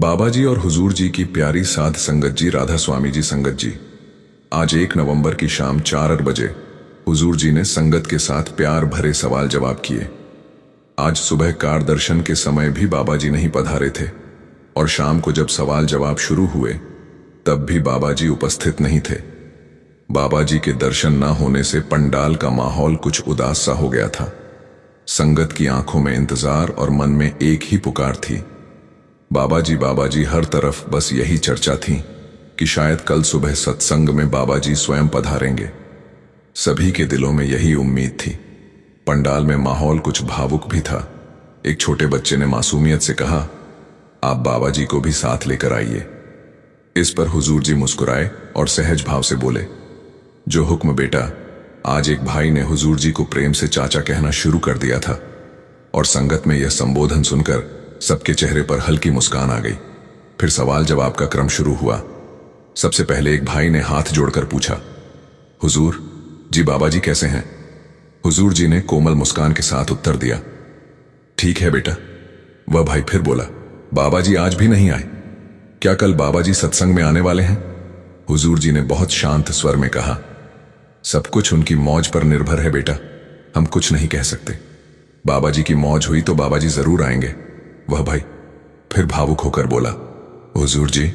बाबा जी और हुजूर जी की प्यारी साध संगत जी, राधा स्वामी जी संगत जी। आज 1 नवंबर की शाम 4 बजे हुजूर जी ने संगत के साथ प्यार भरे सवाल जवाब किए। आज सुबह कार दर्शन के समय भी बाबा जी नहीं पधारे थे और शाम को जब सवाल जवाब शुरू हुए तब भी बाबा जी उपस्थित नहीं थे। बाबा जी के दर्शन न होने से पंडाल का माहौल कुछ उदास सा हो गया था। संगत की आंखों में इंतजार और मन में एक ही पुकार थी, बाबा जी हर तरफ बस यही चर्चा थी कि शायद कल सुबह सत्संग में बाबा जी स्वयं पधारेंगे। सभी के दिलों में यही उम्मीद थी। पंडाल में माहौल कुछ भावुक भी था। एक छोटे बच्चे ने मासूमियत से कहा, आप बाबा जी को भी साथ लेकर आइए। इस पर हुजूर जी मुस्कुराए और सहज भाव से बोले, जो हुक्म बेटा। आज एक भाई ने हुजूर जी को प्रेम से चाचा कहना शुरू कर दिया था और संगत में यह संबोधन सुनकर सबके चेहरे पर हल्की मुस्कान आ गई। फिर सवाल जवाब का क्रम शुरू हुआ। सबसे पहले एक भाई ने हाथ जोड़कर पूछा, हुजूर जी बाबा जी कैसे हैं? हुजूर जी ने कोमल मुस्कान के साथ उत्तर दिया, ठीक है बेटा। वह भाई फिर बोला, बाबा जी आज भी नहीं आए, क्या कल बाबा जी सत्संग में आने वाले हैं? हुजूर जी ने बहुत शांत स्वर में कहा, सब कुछ उनकी मौज पर निर्भर है बेटा, हम कुछ नहीं कह सकते। बाबा जी की मौज हुई तो बाबा जी जरूर आएंगे। वह भाई फिर भावुक होकर बोला, हुजूर जी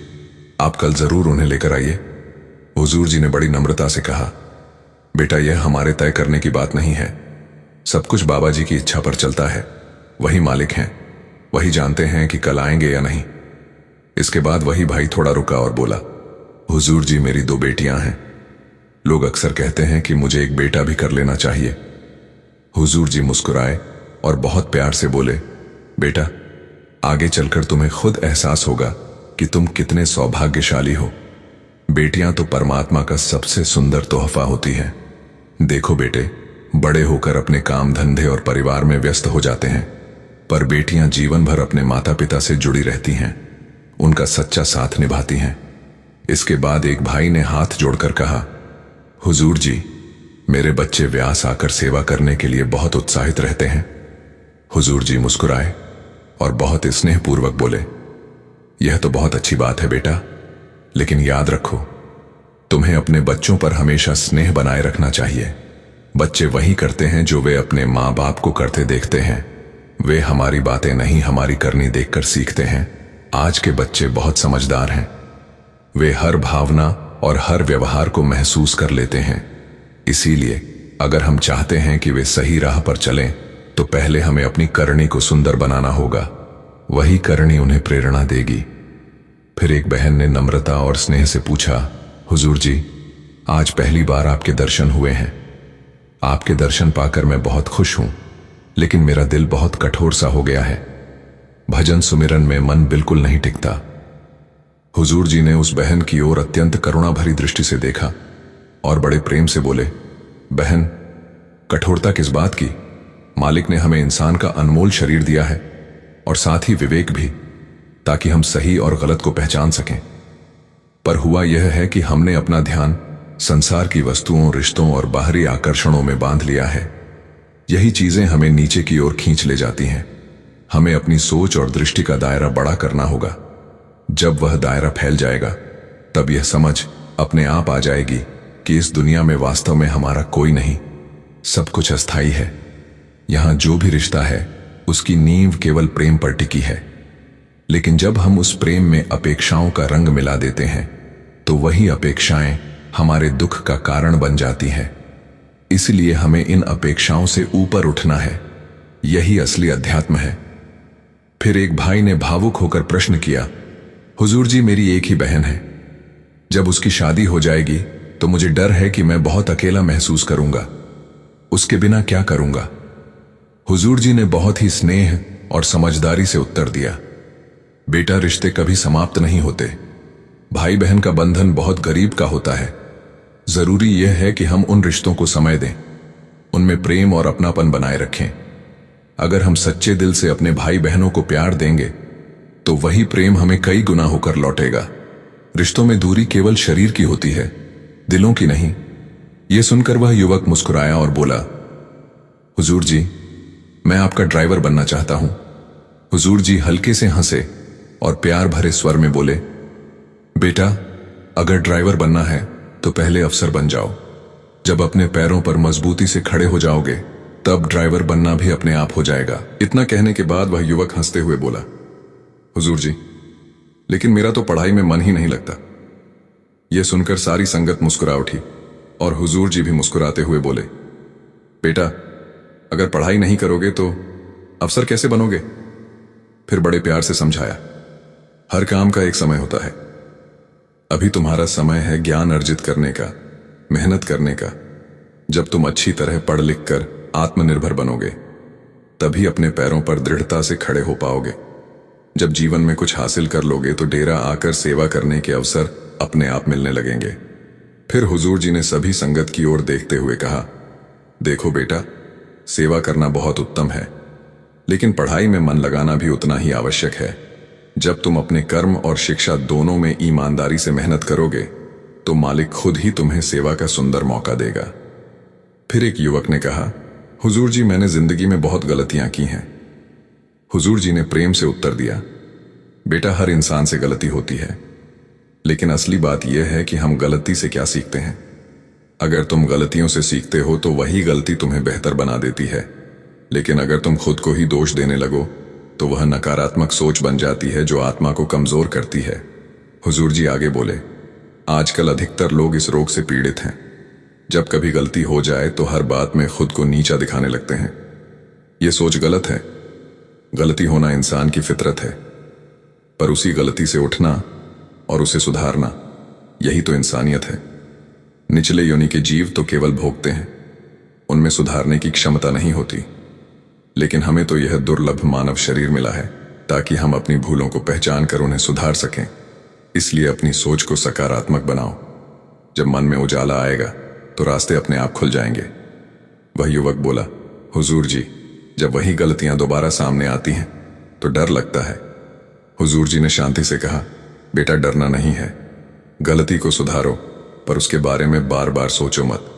आप कल जरूर उन्हें लेकर आइए। हुजूर जी ने बड़ी नम्रता से कहा, बेटा यह हमारे तय करने की बात नहीं है, सब कुछ बाबा जी की इच्छा पर चलता है। वही मालिक हैं, वही जानते हैं कि कल आएंगे या नहीं। इसके बाद वही भाई थोड़ा रुका और बोला, हुजूर जी मेरी 2 बेटियां हैं, लोग अक्सर कहते हैं कि मुझे एक बेटा भी कर लेना चाहिए। हुजूर जी मुस्कुराए और बहुत प्यार से बोले, बेटा आगे चलकर तुम्हें खुद एहसास होगा कि तुम कितने सौभाग्यशाली हो। बेटियां तो परमात्मा का सबसे सुंदर तोहफा होती हैं। देखो बेटे, बड़े होकर अपने काम धंधे और परिवार में व्यस्त हो जाते हैं, पर बेटियां जीवन भर अपने माता पिता से जुड़ी रहती हैं, उनका सच्चा साथ निभाती हैं। इसके बाद एक भाई ने हाथ जोड़कर कहा, हुजूर जी मेरे बच्चे व्यास आकर सेवा करने के लिए बहुत उत्साहित रहते हैं। हुजूर जी मुस्कुराए और बहुत स्नेहपूर्वक बोले, यह तो बहुत अच्छी बात है बेटा, लेकिन याद रखो तुम्हें अपने बच्चों पर हमेशा स्नेह बनाए रखना चाहिए। बच्चे वही करते हैं जो वे अपने माँ बाप को करते देखते हैं। वे हमारी बातें नहीं हमारी करनी देखकर सीखते हैं। आज के बच्चे बहुत समझदार हैं, वे हर भावना और हर व्यवहार को महसूस कर लेते हैं। इसीलिए अगर हम चाहते हैं कि वे सही राह पर चलें तो पहले हमें अपनी करनी को सुंदर बनाना होगा, वही करनी उन्हें प्रेरणा देगी। फिर एक बहन ने नम्रता और स्नेह से पूछा, हुजूर जी आज पहली बार आपके दर्शन हुए हैं। आपके दर्शन पाकर मैं बहुत खुश हूं, लेकिन मेरा दिल बहुत कठोर सा हो गया है। भजन सुमिरन में मन बिल्कुल नहीं टिकता। हुजूर जी ने उस बहन की ओर अत्यंत करुणा भरी दृष्टि से देखा और बड़े प्रेम से बोले, बहन कठोरता किस बात की? मालिक ने हमें इंसान का अनमोल शरीर दिया है और साथ ही विवेक भी, ताकि हम सही और गलत को पहचान सकें। पर हुआ यह है कि हमने अपना ध्यान संसार की वस्तुओं, रिश्तों और बाहरी आकर्षणों में बांध लिया है। यही चीजें हमें नीचे की ओर खींच ले जाती हैं। हमें अपनी सोच और दृष्टि का दायरा बड़ा करना होगा। जब वह दायरा फैल जाएगा तब यह समझ अपने आप आ जाएगी कि इस दुनिया में वास्तव में हमारा कोई नहीं, सब कुछ अस्थाई है। यहां जो भी रिश्ता है उसकी नींव केवल प्रेम पर टिकी है, लेकिन जब हम उस प्रेम में अपेक्षाओं का रंग मिला देते हैं तो वही अपेक्षाएं हमारे दुख का कारण बन जाती हैं। इसलिए हमें इन अपेक्षाओं से ऊपर उठना है, यही असली अध्यात्म है। फिर एक भाई ने भावुक होकर प्रश्न किया, हुजूर जी मेरी एक ही बहन है, जब उसकी शादी हो जाएगी तो मुझे डर है कि मैं बहुत अकेला महसूस करूंगा, उसके बिना क्या करूंगा? हुजूर जी ने बहुत ही स्नेह और समझदारी से उत्तर दिया, बेटा रिश्ते कभी समाप्त नहीं होते। भाई बहन का बंधन बहुत गरीब का होता है। जरूरी यह है कि हम उन रिश्तों को समय दें, उनमें प्रेम और अपनापन बनाए रखें। अगर हम सच्चे दिल से अपने भाई बहनों को प्यार देंगे तो वही प्रेम हमें कई गुना होकर लौटेगा। रिश्तों में दूरी केवल शरीर की होती है, दिलों की नहीं। यह सुनकर वह युवक मुस्कुराया और बोला, हुजूर जी मैं आपका ड्राइवर बनना चाहता हूं। हुजूर जी हल्के से हंसे और प्यार भरे स्वर में बोले, बेटा, अगर ड्राइवर बनना है तो पहले अफसर बन जाओ। जब अपने पैरों पर मजबूती से खड़े हो जाओगे तब ड्राइवर बनना भी अपने आप हो जाएगा। इतना कहने के बाद वह युवक हंसते हुए बोला, हुजूर जी, लेकिन मेरा तो पढ़ाई में मन ही नहीं लगता। यह सुनकर सारी संगत मुस्कुरा उठी और हुजूर जी भी मुस्कुराते हुए बोले, बेटा, अगर पढ़ाई नहीं करोगे तो अफसर कैसे बनोगे? फिर बड़े प्यार से समझाया, हर काम का एक समय होता है। अभी तुम्हारा समय है ज्ञान अर्जित करने का, मेहनत करने का। जब तुम अच्छी तरह पढ़ लिख कर आत्मनिर्भर बनोगे तभी अपने पैरों पर दृढ़ता से खड़े हो पाओगे। जब जीवन में कुछ हासिल कर लोगे तो डेरा आकर सेवा करने के अवसर अपने आप मिलने लगेंगे। फिर हुजूर जी ने सभी संगत की ओर देखते हुए कहा, देखो बेटा, सेवा करना बहुत उत्तम है, लेकिन पढ़ाई में मन लगाना भी उतना ही आवश्यक है। जब तुम अपने कर्म और शिक्षा दोनों में ईमानदारी से मेहनत करोगे तो मालिक खुद ही तुम्हें सेवा का सुंदर मौका देगा। फिर एक युवक ने कहा, हुजूर जी, मैंने जिंदगी में बहुत गलतियां की हैं। हुजूर जी ने प्रेम से उत्तर दिया, बेटा, हर इंसान से गलती होती है, लेकिन असली बात यह है कि हम गलती से क्या सीखते हैं। अगर तुम गलतियों से सीखते हो तो वही गलती तुम्हें बेहतर बना देती है, लेकिन अगर तुम खुद को ही दोष देने लगो तो वह नकारात्मक सोच बन जाती है जो आत्मा को कमजोर करती है। हुजूर जी आगे बोले, आजकल अधिकतर लोग इस रोग से पीड़ित हैं। जब कभी गलती हो जाए तो हर बात में खुद को नीचा दिखाने लगते हैं। यह सोच गलत है। गलती होना इंसान की फितरत है, पर उसी गलती से उठना और उसे सुधारना, यही तो इंसानियत है। निचले योनि के जीव तो केवल भोगते हैं, उनमें सुधारने की क्षमता नहीं होती। लेकिन हमें तो यह दुर्लभ मानव शरीर मिला है ताकि हम अपनी भूलों को पहचान कर उन्हें सुधार सकें। इसलिए अपनी सोच को सकारात्मक बनाओ। जब मन में उजाला आएगा तो रास्ते अपने आप खुल जाएंगे। वह युवक बोला, हुजूर जी, जब वही गलतियां दोबारा सामने आती हैं तो डर लगता है। हुजूर जी ने शांति से कहा, बेटा, डरना नहीं है। गलती को सुधारो, पर उसके बारे में बार बार सोचो मत।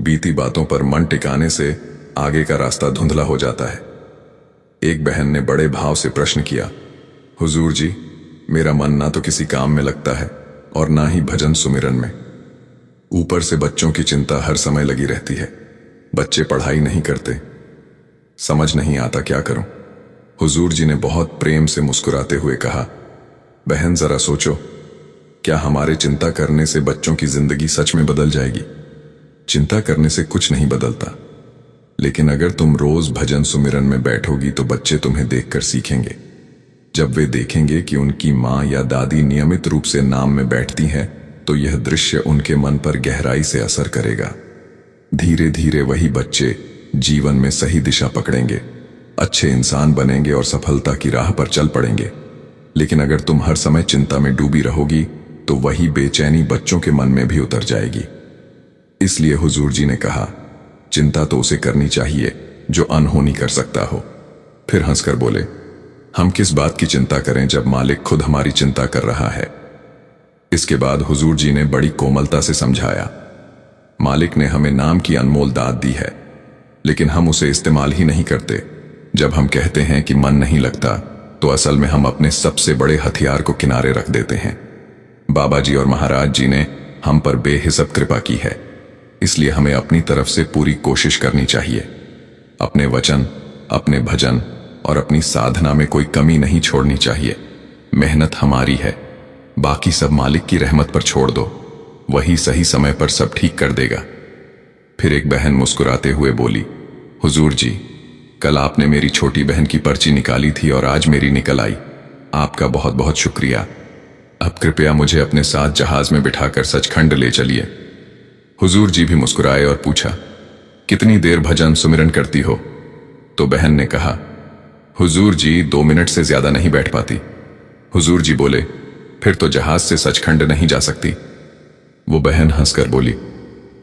बीती बातों पर मन टिकाने से आगे का रास्ता धुंधला हो जाता है। एक बहन ने बड़े भाव से प्रश्न किया, हुजूर जी, मेरा मन ना तो किसी काम में लगता है और ना ही भजन सुमिरन में। ऊपर से बच्चों की चिंता हर समय लगी रहती है। बच्चे पढ़ाई नहीं करते, समझ नहीं आता क्या करूं। हुजूर जी ने बहुत प्रेम से मुस्कुराते हुए कहा, बहन, जरा सोचो, क्या हमारे चिंता करने से बच्चों की जिंदगी सच में बदल जाएगी? चिंता करने से कुछ नहीं बदलता, लेकिन अगर तुम रोज भजन सुमिरन में बैठोगी तो बच्चे तुम्हें देखकर सीखेंगे। जब वे देखेंगे कि उनकी माँ या दादी नियमित रूप से नाम में बैठती हैं, तो यह दृश्य उनके मन पर गहराई से असर करेगा। धीरे धीरे वही बच्चे जीवन में सही दिशा पकड़ेंगे, अच्छे इंसान बनेंगे और सफलता की राह पर चल पड़ेंगे। लेकिन अगर तुम हर समय चिंता में डूबी रहोगी तो वही बेचैनी बच्चों के मन में भी उतर जाएगी। इसलिए हुजूर जी ने कहा, चिंता तो उसे करनी चाहिए जो अनहोनी कर सकता हो। फिर हंसकर बोले, हम किस बात की चिंता करें जब मालिक खुद हमारी चिंता कर रहा है। इसके बाद हुजूर जी ने बड़ी कोमलता से समझाया, मालिक ने हमें नाम की अनमोल दात दी है, लेकिन हम उसे इस्तेमाल ही नहीं करते। जब हम कहते हैं कि मन नहीं लगता तो असल में हम अपने सबसे बड़े हथियार को किनारे रख देते हैं। बाबा जी और महाराज जी ने हम पर बेहिसाब कृपा की है, इसलिए हमें अपनी तरफ से पूरी कोशिश करनी चाहिए। अपने वचन, अपने भजन और अपनी साधना में कोई कमी नहीं छोड़नी चाहिए। मेहनत हमारी है, बाकी सब मालिक की रहमत पर छोड़ दो, वही सही समय पर सब ठीक कर देगा। फिर एक बहन मुस्कुराते हुए बोली, हुजूर जी, कल आपने मेरी छोटी बहन की पर्ची निकाली थी और आज मेरी निकल आई। आपका बहुत बहुत शुक्रिया। अब कृपया मुझे अपने साथ जहाज में बिठाकर सचखंड ले चलिए। हुजूर जी भी मुस्कुराए और पूछा, कितनी देर भजन सुमिरन करती हो? तो बहन ने कहा, हुजूर जी, 2 मिनट से ज्यादा नहीं बैठ पाती। हुजूर जी बोले, फिर तो जहाज से सचखंड नहीं जा सकती। वो बहन हंसकर बोली,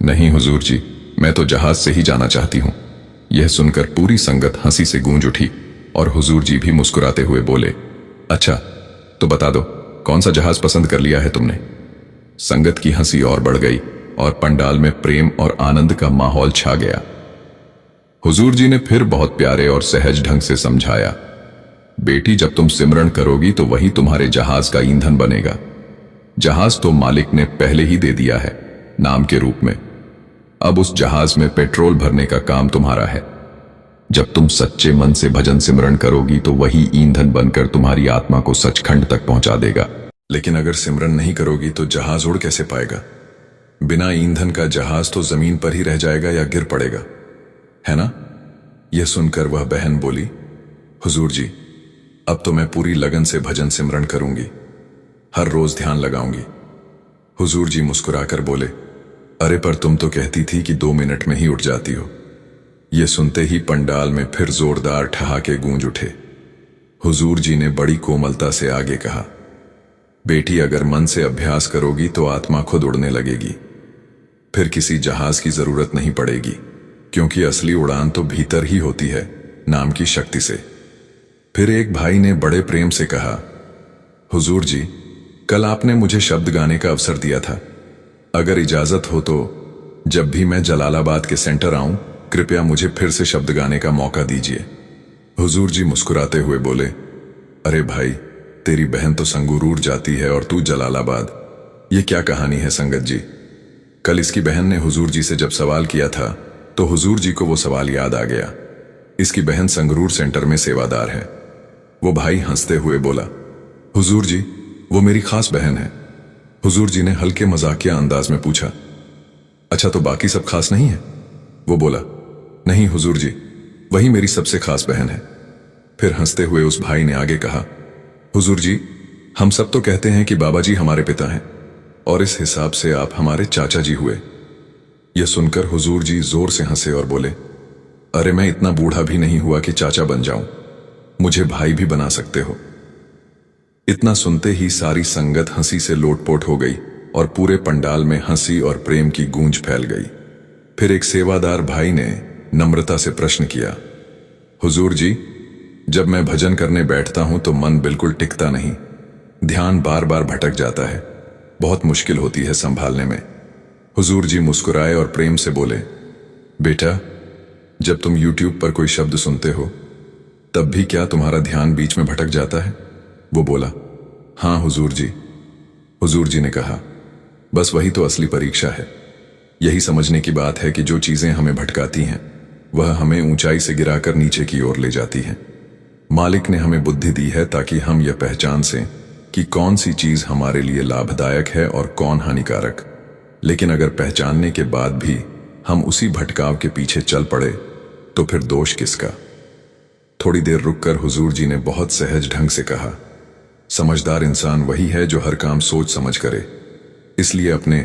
नहीं हुजूर जी, मैं तो जहाज से ही जाना चाहती हूं। यह सुनकर पूरी संगत हंसी से गूंज उठी और हुजूर जी भी मुस्कुराते हुए बोले, अच्छा तो बता दो, कौन सा जहाज पसंद कर लिया है तुमने? संगत की हंसी और बढ़ गई और पंडाल में प्रेम और आनंद का माहौल छा गया। हुजूर जी ने फिर बहुत प्यारे और सहज ढंग से समझाया, बेटी, जब तुम सिमरन करोगी तो वही तुम्हारे जहाज का ईंधन बनेगा। जहाज तो मालिक ने पहले ही दे दिया है, नाम के रूप में। अब उस जहाज में पेट्रोल भरने का काम तुम्हारा है। जब तुम सच्चे मन से भजन सिमरन करोगी तो वही ईंधन बनकर तुम्हारी आत्मा को सचखंड तक पहुंचा देगा। लेकिन अगर सिमरन नहीं करोगी तो जहाज उड़ कैसे पाएगा? बिना ईंधन का जहाज तो जमीन पर ही रह जाएगा या गिर पड़ेगा, है ना? यह सुनकर वह बहन बोली, हुजूर जी, अब तो मैं पूरी लगन से भजन सिमरन करूंगी, हर रोज ध्यान लगाऊंगी। हुजूर जी मुस्कुराकर बोले, अरे पर तुम तो कहती थी कि 2 मिनट में ही उठ जाती हो। यह सुनते ही पंडाल में फिर जोरदार ठहाके गूंज उठे। हुजूर जी ने बड़ी कोमलता से आगे कहा, बेटी, अगर मन से अभ्यास करोगी तो आत्मा खुद उड़ने लगेगी। फिर किसी जहाज की जरूरत नहीं पड़ेगी, क्योंकि असली उड़ान तो भीतर ही होती है, नाम की शक्ति से। फिर एक भाई ने बड़े प्रेम से कहा, हुजूर जी, कल आपने मुझे शब्द गाने का अवसर दिया था। अगर इजाजत हो तो जब भी मैं जलालाबाद के सेंटर आऊं, कृपया मुझे फिर से शब्द गाने का मौका दीजिए। हुजूर जी मुस्कुराते हुए बोले, अरे भाई, तेरी बहन तो संगरूर जाती है और तू जलालाबाद। ये क्या कहानी है संगत जी? कल इसकी बहन ने हुजूर जी से जब सवाल किया था तो हुजूर जी को वो सवाल याद आ गया। इसकी बहन संगरूर सेंटर में सेवादार है। वो भाई हंसते हुए बोला, हुजूर जी, वो मेरी खास बहन है। हुजूर जी ने हल्के मजाकिया अंदाज में पूछा, अच्छा तो बाकी सब खास नहीं है? वो बोला, नहीं हुजूर जी, वही मेरी सबसे खास बहन है। फिर हंसते हुए उस भाई ने आगे कहा, हुजूर जी, हम सब तो कहते हैं कि बाबा जी हमारे पिता हैं, और इस हिसाब से आप हमारे चाचा जी हुए। यह सुनकर हुजूर जी जोर से हंसे और बोले, अरे मैं इतना बूढ़ा भी नहीं हुआ कि चाचा बन जाऊं, मुझे भाई भी बना सकते हो। इतना सुनते ही सारी संगत हंसी से लोटपोट हो गई और पूरे पंडाल में हंसी और प्रेम की गूंज फैल गई। फिर एक सेवादार भाई ने नम्रता से प्रश्न किया, हुजूर जी, जब मैं भजन करने बैठता हूं तो मन बिल्कुल टिकता नहीं, ध्यान बार बार भटक जाता है, बहुत मुश्किल होती है संभालने में। हुजूर जी मुस्कुराए और प्रेम से बोले, बेटा, जब तुम YouTube पर कोई शब्द सुनते हो तब भी क्या तुम्हारा ध्यान बीच में भटक जाता है? वो बोला, हाँ हुजूर जी। हुजूर जी ने कहा, बस वही तो असली परीक्षा है। यही समझने की बात है कि जो चीजें हमें भटकाती हैं वह हमें ऊंचाई से गिराकर नीचे की ओर ले जाती हैं। मालिक ने हमें बुद्धि दी है ताकि हम यह पहचान सें कि कौन सी चीज हमारे लिए लाभदायक है और कौन हानिकारक। लेकिन अगर पहचानने के बाद भी हम उसी भटकाव के पीछे चल पड़े तो फिर दोष किसका? थोड़ी देर रुककर हुजूर जी ने बहुत सहज ढंग से कहा, समझदार इंसान वही है जो हर काम सोच समझ करे। इसलिए अपने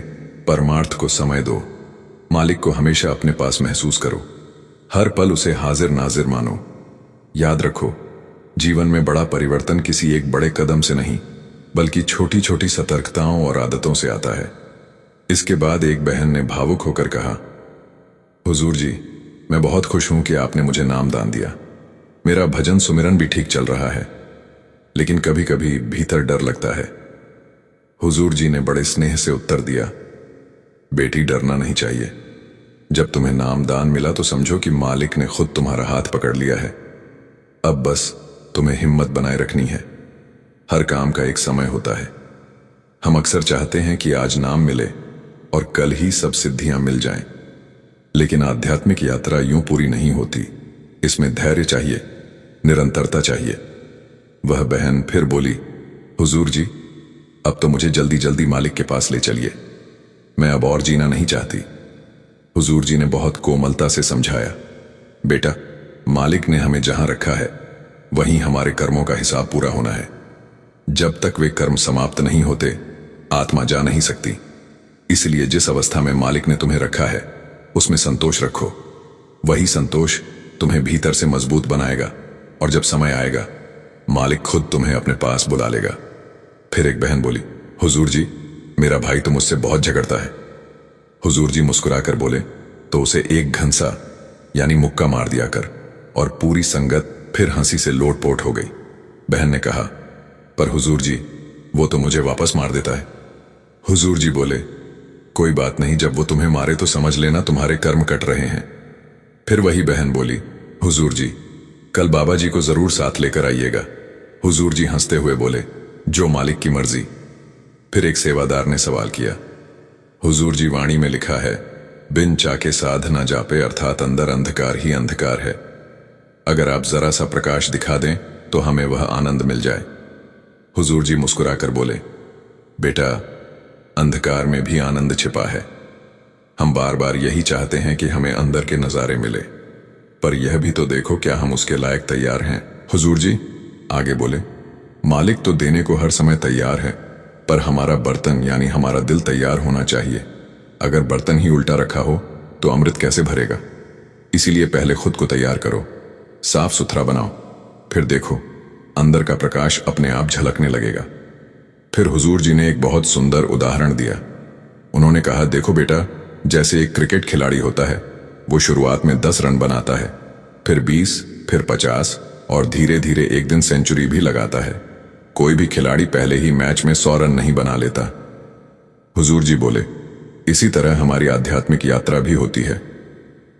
परमार्थ को समय दो, मालिक को हमेशा अपने पास महसूस करो, हर पल उसे हाजिर नाजिर मानो। याद रखो, जीवन में बड़ा परिवर्तन किसी एक बड़े कदम से नहीं बल्कि छोटी छोटी सतर्कताओं और आदतों से आता है। इसके बाद एक बहन ने भावुक होकर कहा, हुजूर जी, मैं बहुत खुश हूं कि आपने मुझे नामदान दिया। मेरा भजन सुमिरन भी ठीक चल रहा है, लेकिन कभी कभी भीतर डर लगता है। हुजूर जी ने बड़े स्नेह से उत्तर दिया, बेटी, डरना नहीं चाहिए। जब तुम्हें नामदान मिला तो समझो कि मालिक ने खुद तुम्हारा हाथ पकड़ लिया है। अब बस तुम्हें हिम्मत बनाए रखनी है। हर काम का एक समय होता है। हम अक्सर चाहते हैं कि आज नाम मिले और कल ही सब सिद्धियां मिल जाएं, लेकिन आध्यात्मिक यात्रा यूं पूरी नहीं होती। इसमें धैर्य चाहिए, निरंतरता चाहिए। वह बहन फिर बोली, हुजूर जी, अब तो मुझे जल्दी जल्दी मालिक के पास ले चलिए, मैं अब और जीना नहीं चाहती। हुजूर जी ने बहुत कोमलता से समझाया, बेटा, मालिक ने हमें जहां रखा है वहीं हमारे कर्मों का हिसाब पूरा होना है। जब तक वे कर्म समाप्त नहीं होते आत्मा जा नहीं सकती। इसलिए जिस अवस्था में मालिक ने तुम्हें रखा है उसमें संतोष रखो। वही संतोष तुम्हें भीतर से मजबूत बनाएगा और जब समय आएगा मालिक खुद तुम्हें अपने पास बुला लेगा। फिर एक बहन बोली, हुजूर जी, मेरा भाई तो मुझसे बहुत झगड़ता है। हुजूर जी मुस्कुराकर बोले, तो उसे एक घंसा यानी मुक्का मार दिया कर। और पूरी संगत फिर हंसी से लोटपोट हो गई। बहन ने कहा, पर हुजूर जी, वो तो मुझे वापस मार देता है। हुजूर जी बोले, कोई बात नहीं, जब वो तुम्हें मारे तो समझ लेना तुम्हारे कर्म कट रहे हैं। फिर वही बहन बोली, हुजूर जी, कल बाबा जी को जरूर साथ लेकर आइएगा, हुजूर जी हंसते हुए बोले, जो मालिक की मर्जी। फिर एक सेवादार ने सवाल किया, हुजूर जी वाणी में लिखा है, बिन चाके साध न जापे, अर्थात अंदर अंधकार ही अंधकार है। अगर आप जरा सा प्रकाश दिखा दें तो हमें वह आनंद मिल जाए। हुजूर जी मुस्कुराकर बोले, बेटा, अंधकार में भी आनंद छिपा है। हम बार बार यही चाहते हैं कि हमें अंदर के नजारे मिले, पर यह भी तो देखो क्या हम उसके लायक तैयार हैं। हुजूर जी आगे बोले, मालिक तो देने को हर समय तैयार है, पर हमारा बर्तन यानी हमारा दिल तैयार होना चाहिए। अगर बर्तन ही उल्टा रखा हो तो अमृत कैसे भरेगा। इसीलिए पहले खुद को तैयार करो, साफ सुथरा बनाओ, फिर देखो अंदर का प्रकाश अपने आप झलकने लगेगा। फिर हुजूर जी ने एक बहुत सुंदर उदाहरण दिया। उन्होंने कहा, देखो बेटा, जैसे एक क्रिकेट खिलाड़ी होता है, वो शुरुआत में 10 रन बनाता है, फिर 20, फिर 50 और धीरे धीरे एक दिन सेंचुरी भी लगाता है। कोई भी खिलाड़ी पहले ही मैच में 100 रन नहीं बना लेता। हुजूर जी बोले, इसी तरह हमारी आध्यात्मिक यात्रा भी होती है।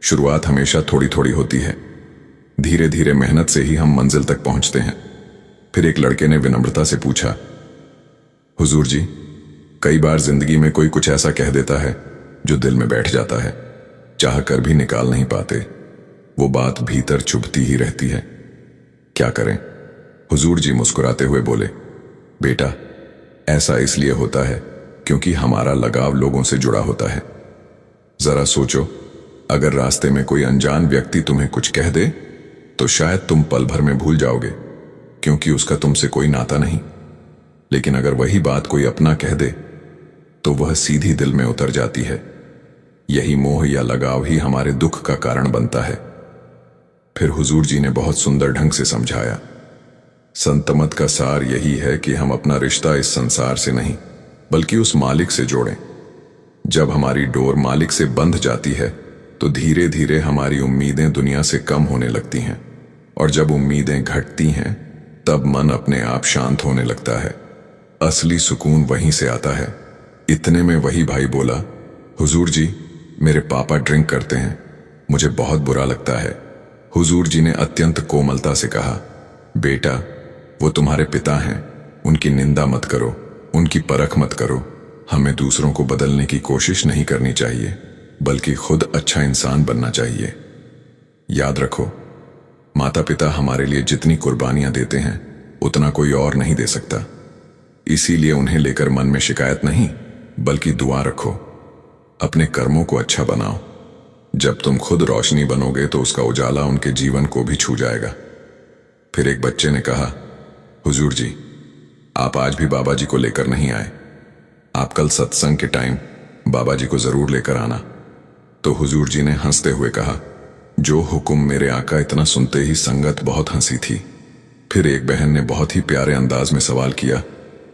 शुरुआत हमेशा थोड़ी थोड़ी होती है, धीरे धीरे मेहनत से ही हम मंजिल तक पहुंचते हैं। फिर एक लड़के ने विनम्रता से पूछा, हुजूर जी, कई बार जिंदगी में कोई कुछ ऐसा कह देता है जो दिल में बैठ जाता है, चाह कर भी निकाल नहीं पाते। वो बात भीतर चुभती ही रहती है, क्या करें। हुजूर जी मुस्कुराते हुए बोले, बेटा, ऐसा इसलिए होता है क्योंकि हमारा लगाव लोगों से जुड़ा होता है। जरा सोचो, अगर रास्ते में कोई अनजान व्यक्ति तुम्हें कुछ कह दे तो शायद तुम पल भर में भूल जाओगे क्योंकि उसका तुमसे कोई नाता नहीं। लेकिन अगर वही बात कोई अपना कह दे तो वह सीधी दिल में उतर जाती है। यही मोह या लगाव ही हमारे दुख का कारण बनता है। फिर हुजूर जी ने बहुत सुंदर ढंग से समझाया, संतमत का सार यही है कि हम अपना रिश्ता इस संसार से नहीं बल्कि उस मालिक से जोड़ें। जब हमारी डोर मालिक से बंध जाती है तो धीरे धीरे हमारी उम्मीदें दुनिया से कम होने लगती हैं, और जब उम्मीदें घटती हैं तब मन अपने आप शांत होने लगता है। असली सुकून वहीं से आता है। इतने में वही भाई बोला, हुजूर जी, मेरे पापा ड्रिंक करते हैं, मुझे बहुत बुरा लगता है। हुजूर जी ने अत्यंत कोमलता से कहा, बेटा, वो तुम्हारे पिता हैं, उनकी निंदा मत करो, उनकी परख मत करो। हमें दूसरों को बदलने की कोशिश नहीं करनी चाहिए बल्कि खुद अच्छा इंसान बनना चाहिए। याद रखो, माता पिता हमारे लिए जितनी कुर्बानियां देते हैं उतना कोई और नहीं दे सकता। इसीलिए उन्हें लेकर मन में शिकायत नहीं बल्कि दुआ रखो। अपने कर्मों को अच्छा बनाओ। जब तुम खुद रोशनी बनोगे तो उसका उजाला उनके जीवन को भी छू जाएगा। फिर एक बच्चे ने कहा, हुजूर जी, आप आज भी बाबा जी को लेकर नहीं आए। आप कल सत्संग के टाइम बाबा जी को जरूर लेकर आना। तो हुजूर जी ने हंसते हुए कहा, जो हुक्म मेरे आका। इतना सुनते ही संगत बहुत हंसी थी। फिर एक बहन ने बहुत ही प्यारे अंदाज में सवाल किया,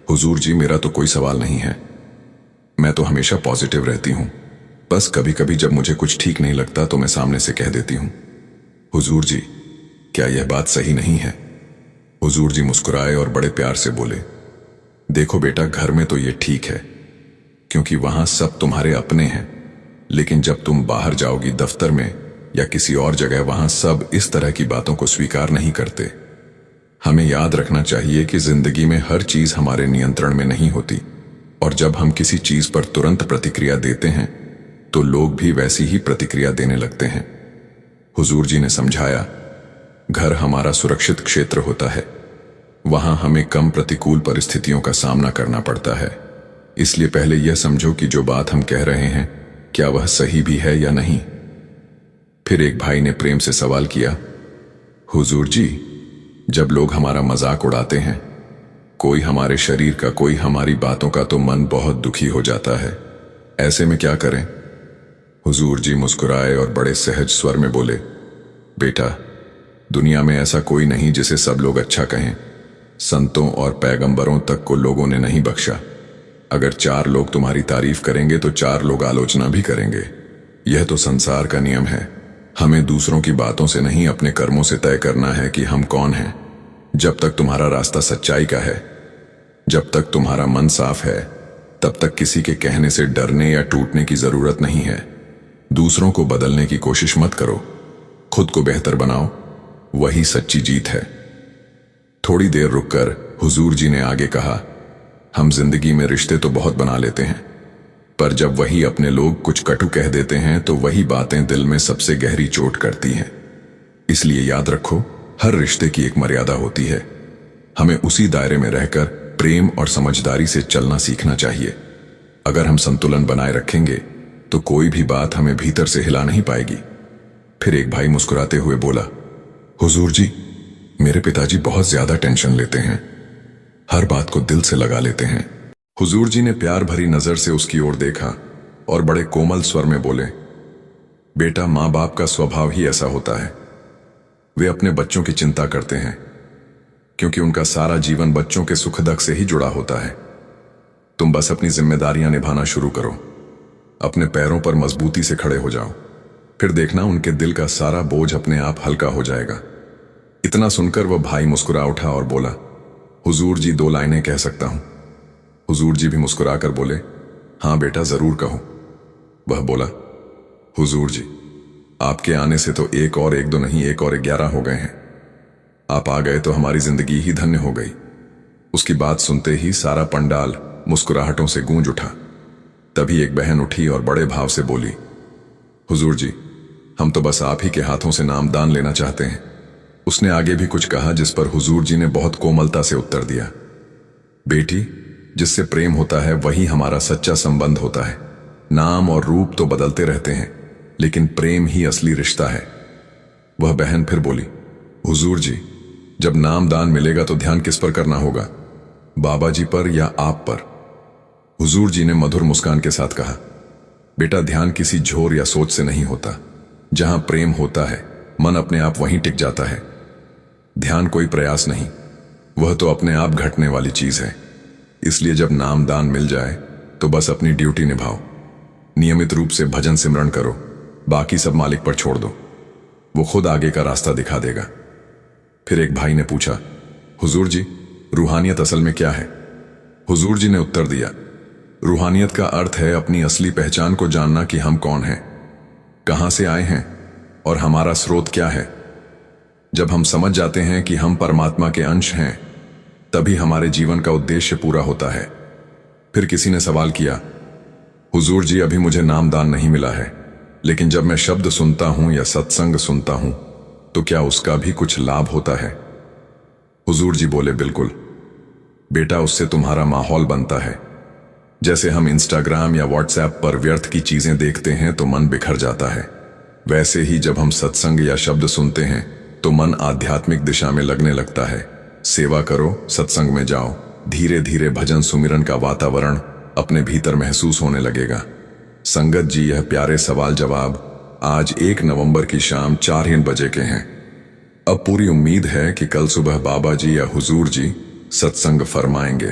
हुजूर जी, मेरा तो कोई सवाल नहीं है, मैं तो हमेशा पॉजिटिव रहती हूं, बस कभी कभी जब मुझे कुछ ठीक नहीं लगता तो मैं सामने से कह देती हूं। हुजूर जी, क्या यह बात सही नहीं है। हुजूर जी मुस्कुराए और बड़े प्यार से बोले, देखो बेटा, घर में तो ये ठीक है क्योंकि वहां सब तुम्हारे अपने हैं, लेकिन जब तुम बाहर जाओगी दफ्तर में या किसी और जगह, वहां सब इस तरह की बातों को स्वीकार नहीं करते। हमें याद रखना चाहिए कि जिंदगी में हर चीज हमारे नियंत्रण में नहीं होती, और जब हम किसी चीज पर तुरंत प्रतिक्रिया देते हैं तो लोग भी वैसी ही प्रतिक्रिया देने लगते हैं। हुजूर जी ने समझाया, घर हमारा सुरक्षित क्षेत्र होता है, वहां हमें कम प्रतिकूल परिस्थितियों का सामना करना पड़ता है। इसलिए पहले यह समझो कि जो बात हम कह रहे हैं क्या वह सही भी है या नहीं। फिर एक भाई ने प्रेम से सवाल किया, हुजूर जी, जब लोग हमारा मजाक उड़ाते हैं, कोई हमारे शरीर का, कोई हमारी बातों का, तो मन बहुत दुखी हो जाता है, ऐसे में क्या करें। हुजूर जी मुस्कुराए और बड़े सहज स्वर में बोले, बेटा, दुनिया में ऐसा कोई नहीं जिसे सब लोग अच्छा कहें। संतों और पैगंबरों तक को लोगों ने नहीं बख्शा। अगर 4 लोग तुम्हारी तारीफ करेंगे तो 4 लोग आलोचना भी करेंगे। यह तो संसार का नियम है। हमें दूसरों की बातों से नहीं, अपने कर्मों से तय करना है कि हम कौन हैं। जब तक तुम्हारा रास्ता सच्चाई का है, जब तक तुम्हारा मन साफ है, तब तक किसी के कहने से डरने या टूटने की जरूरत नहीं है। दूसरों को बदलने की कोशिश मत करो, खुद को बेहतर बनाओ, वही सच्ची जीत है। थोड़ी देर रुककर हुजूर जी ने आगे कहा, हम जिंदगी में रिश्ते तो बहुत बना लेते हैं, पर जब वही अपने लोग कुछ कटु कह देते हैं तो वही बातें दिल में सबसे गहरी चोट करती हैं। इसलिए याद रखो, हर रिश्ते की एक मर्यादा होती है। हमें उसी दायरे में रहकर प्रेम और समझदारी से चलना सीखना चाहिए। अगर हम संतुलन बनाए रखेंगे तो कोई भी बात हमें भीतर से हिला नहीं पाएगी। फिर एक भाई मुस्कुराते हुए बोला, हुजूर जी, मेरे पिताजी बहुत ज्यादा टेंशन लेते हैं, हर बात को दिल से लगा लेते हैं। हुजूर जी ने प्यार भरी नजर से उसकी ओर देखा और बड़े कोमल स्वर में बोले, बेटा, माँ बाप का स्वभाव ही ऐसा होता है। वे अपने बच्चों की चिंता करते हैं क्योंकि उनका सारा जीवन बच्चों के सुख दुख से ही जुड़ा होता है। तुम बस अपनी जिम्मेदारियां निभाना शुरू करो, अपने पैरों पर मजबूती से खड़े हो जाओ, फिर देखना उनके दिल का सारा बोझ अपने आप हल्का हो जाएगा। इतना सुनकर वह भाई मुस्कुरा उठा और बोला, हुजूर जी, 2 लाइनें कह सकता हूं। हुजूर जी भी मुस्कुराकर बोले, हां बेटा, जरूर कहो। वह बोला, हुजूर जी, आपके आने से तो 1 और 1 2 नहीं, 1 और 11 हो गए हैं। आप आ गए तो हमारी जिंदगी ही धन्य हो गई। उसकी बात सुनते ही सारा पंडाल मुस्कुराहटों से गूंज उठा। तभी एक बहन उठी और बड़े भाव से बोली, हुजूर जी, हम तो बस आप ही के हाथों से नामदान लेना चाहते हैं। उसने आगे भी कुछ कहा जिस पर हुजूर जी ने बहुत कोमलता से उत्तर दिया, बेटी, जिससे प्रेम होता है वही हमारा सच्चा संबंध होता है। नाम और रूप तो बदलते रहते हैं, लेकिन प्रेम ही असली रिश्ता है। वह बहन फिर बोली, हुजूर जी, जब नामदान मिलेगा तो ध्यान किस पर करना होगा, बाबा जी पर या आप पर? हुजूर जी ने मधुर मुस्कान के साथ कहा, बेटा, ध्यान किसी झोर या सोच से नहीं होता। जहां प्रेम होता है मन अपने आप वहीं टिक जाता है। ध्यान कोई प्रयास नहीं, वह तो अपने आप घटने वाली चीज है। इसलिए जब नामदान मिल जाए तो बस अपनी ड्यूटी निभाओ, नियमित रूप से भजन सिमरण करो, बाकी सब मालिक पर छोड़ दो, वो खुद आगे का रास्ता दिखा देगा। फिर एक भाई ने पूछा, हुजूर जी, रूहानियत असल में क्या है? हुजूर जी ने उत्तर दिया, रूहानियत का अर्थ है अपनी असली पहचान को जानना कि हम कौन हैं, कहां से आए हैं और हमारा स्रोत क्या है। जब हम समझ जाते हैं कि हम परमात्मा के अंश हैं, तभी हमारे जीवन का उद्देश्य पूरा होता है। फिर किसी ने सवाल किया, हुजूर जी, अभी मुझे नामदान नहीं मिला है, लेकिन जब मैं शब्द सुनता हूं या सत्संग सुनता हूं तो क्या उसका भी कुछ लाभ होता है? हुजूर जी बोले, बिल्कुल बेटा, उससे तुम्हारा माहौल बनता है। जैसे हम इंस्टाग्राम या व्हाट्सएप पर व्यर्थ की चीजें देखते हैं तो मन बिखर जाता है, वैसे ही जब हम सत्संग या शब्द सुनते हैं तो मन आध्यात्मिक दिशा में लगने लगता है। सेवा करो, सत्संग में जाओ, धीरे धीरे भजन सुमिरन का वातावरण अपने भीतर महसूस होने लगेगा। संगत जी, यह प्यारे सवाल जवाब आज 1 नवंबर की शाम 4 बजे के हैं। अब पूरी उम्मीद है कि कल सुबह बाबा जी या हुजूर जी सत्संग फरमाएंगे।